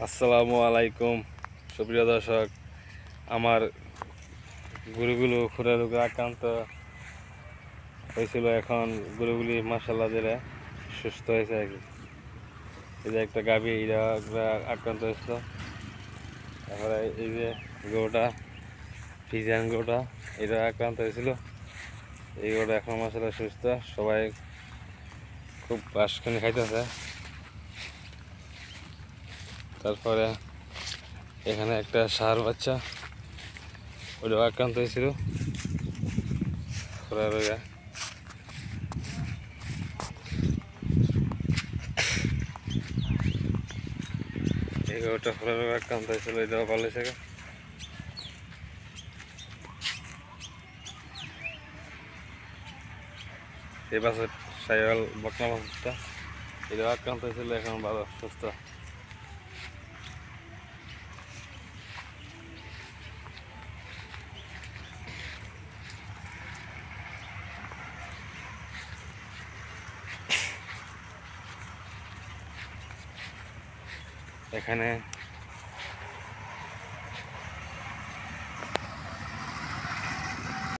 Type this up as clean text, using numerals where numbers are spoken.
আসসালামু আলাইকুম সুপ্রিয় দর্শক। আমার গরুগুলো খুরা রোগে আক্রান্ত হয়েছিল, এখন গরুগুলি মাশাআল্লাহ দিলে সুস্থ হয়েছে আর কি। এই যে একটা গাভী এরা আক্রান্ত হয়েছিল, তারপরে এই যে গরুটা ফ্রিজিয়ান গরুটা এটা আক্রান্ত হয়েছিল। এই গরুটা এখন মাশাআল্লাহ সুস্থ, সবাই খুব বাঁশখানি খাইতেছে। তারপরে এখানে একটা ষাঁড় বাচ্চা ওইটাও আক্রান্ত হয়েছিল খোরা রোগে। এই গরুটা খোরা রোগে আক্রান্ত হয়েছিল, এটাও ভালো হয়েছে। এই পাশে সাইওয়াল বকনা বাছুরটা এটাও আক্রান্ত হয়েছিল, এখন ভালো সুস্থ। এখানে